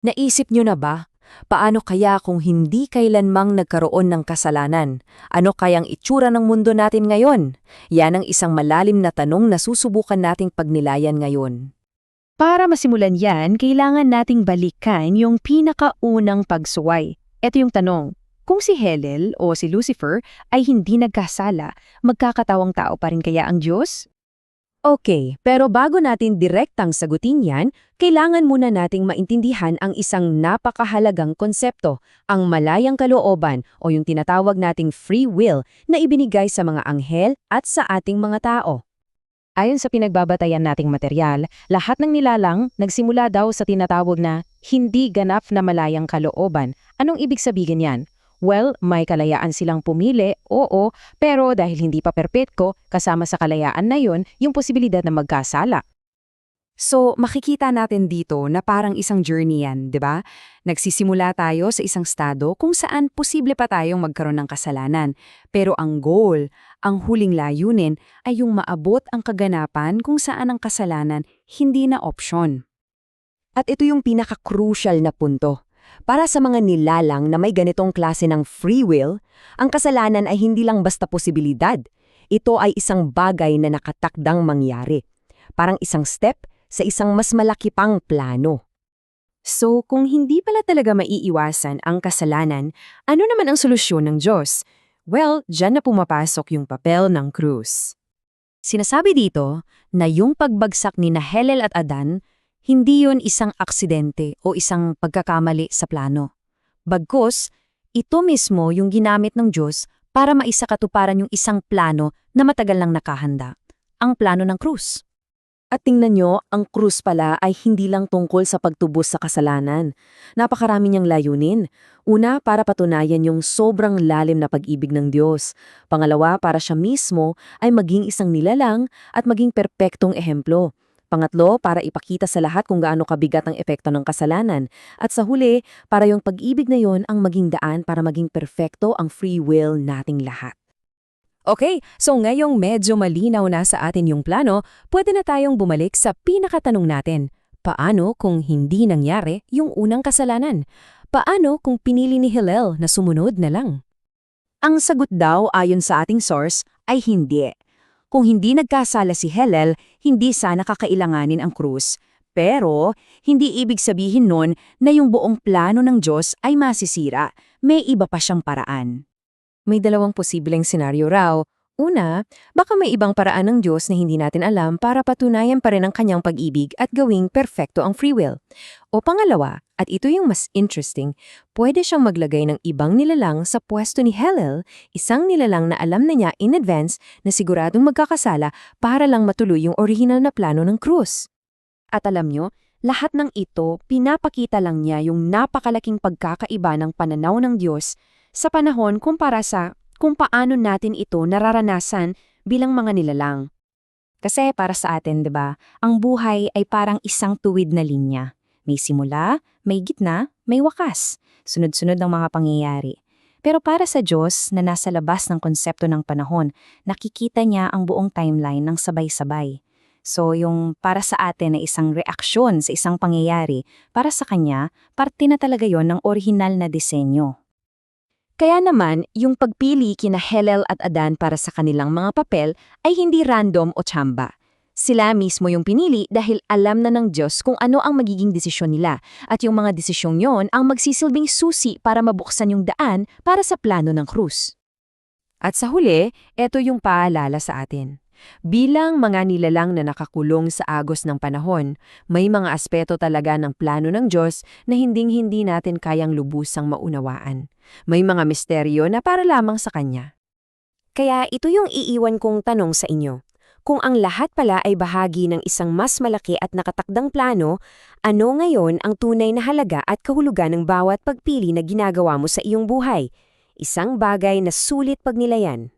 Naisip nyo na ba? Paano kaya kung hindi kailanmang nagkaroon ng kasalanan? Ano kayang itsura ng mundo natin ngayon? Yan ang isang malalim na tanong na susubukan nating pagnilayan ngayon. Para masimulan yan, kailangan nating balikan yung pinakaunang pagsuway. Ito yung tanong, kung si Helel o si Lucifer ay hindi nagkasala, magkakatawang tao pa rin kaya ang Diyos? Okay, pero bago natin direktang sagutin yan, kailangan muna nating maintindihan ang isang napakahalagang konsepto, ang malayang kalooban o yung tinatawag nating free will na ibinigay sa mga anghel at sa ating mga tao. Ayon sa pinagbabatayan nating material, lahat ng nilalang nagsimula daw sa tinatawag na hindi ganap na malayang kalooban. Anong ibig sabihin yan? Well, may kalayaan silang pumili, oo, pero dahil hindi pa perpetko, kasama sa kalayaan na yon, yung posibilidad na magkasala. So, makikita natin dito na parang isang journey yan, di ba? Nagsisimula tayo sa isang estado kung saan posible pa tayong magkaroon ng kasalanan. Pero ang goal, ang huling layunin, ay yung maabot ang kaganapan kung saan ang kasalanan hindi na opsyon. At ito yung pinaka-crucial na punto. Para sa mga nilalang na may ganitong klase ng free will, ang kasalanan ay hindi lang basta posibilidad. Ito ay isang bagay na nakatakdang mangyari. Parang isang step sa isang mas malaki pang plano. So, kung hindi pala talaga maiiwasan ang kasalanan, ano naman ang solusyon ng Diyos? Well, dyan na pumapasok yung papel ng krus. Sinasabi dito na yung pagbagsak ni Helel at Adan, hindi yun isang aksidente o isang pagkakamali sa plano. Bagkus, ito mismo yung ginamit ng Diyos para maisakatuparan yung isang plano na matagal nang nakahanda, ang plano ng krus. At tingnan nyo, ang krus pala ay hindi lang tungkol sa pagtubos sa kasalanan. Napakarami niyang layunin. Una, para patunayan yung sobrang lalim na pag-ibig ng Diyos. Pangalawa, para siya mismo ay maging isang nilalang at maging perpektong ehemplo. Pangatlo, para ipakita sa lahat kung gaano kabigat ang epekto ng kasalanan. At sa huli, para yung pag-ibig na yon ang maging daan para maging perpekto ang free will nating lahat. Okay, so ngayong medyo malinaw na sa atin yung plano, pwede na tayong bumalik sa pinakatanong natin. Paano kung hindi nangyari yung unang kasalanan? Paano kung pinili ni Hillel na sumunod na lang? Ang sagot daw ayon sa ating source ay hindi. Kung hindi nagkasala si Hillel, hindi sana kakailanganin ang krus. Pero, hindi ibig sabihin nun na yung buong plano ng Diyos ay masisira. May iba pa siyang paraan. May dalawang posibleng senaryo raw. Una, baka may ibang paraan ng Diyos na hindi natin alam para patunayan pa rin ang kanyang pag-ibig at gawing perfecto ang free will. O pangalawa, at ito yung mas interesting, pwede siyang maglagay ng ibang nilalang sa pwesto ni Hillel, isang nilalang na alam na niya in advance na siguradong magkakasala para lang matuloy yung original na plano ng krus. At alam nyo, lahat ng ito, pinapakita lang niya yung napakalaking pagkakaiba ng pananaw ng Diyos sa panahon kumpara sa kung paano natin ito nararanasan bilang mga nilalang. Kasi para sa atin, 'di ba, ang buhay ay parang isang tuwid na linya. May simula, may gitna, may wakas. Sunod-sunod ang mga pangyayari. Pero para sa Diyos na nasa labas ng konsepto ng panahon, nakikita niya ang buong timeline ng sabay-sabay. So yung para sa atin na isang reaksyon sa isang pangyayari, para sa Kanya, parte na talaga yon ng orihinal na disenyo. Kaya naman, yung pagpili kina Hillel at Adan para sa kanilang mga papel ay hindi random o tsamba. Sila mismo yung pinili dahil alam na ng Diyos kung ano ang magiging desisyon nila at yung mga desisyong yon ang magsisilbing susi para mabuksan yung daan para sa plano ng krus. At sa huli, eto yung paalala sa atin. Bilang mga nilalang na nakakulong sa agos ng panahon, may mga aspeto talaga ng plano ng Diyos na hinding-hindi natin kayang lubusang maunawaan. May mga misteryo na para lamang sa Kanya. Kaya ito yung iiwan kong tanong sa inyo. Kung ang lahat pala ay bahagi ng isang mas malaki at nakatakdang plano, ano ngayon ang tunay na halaga at kahulugan ng bawat pagpili na ginagawa mo sa iyong buhay? Isang bagay na sulit pagnilayan.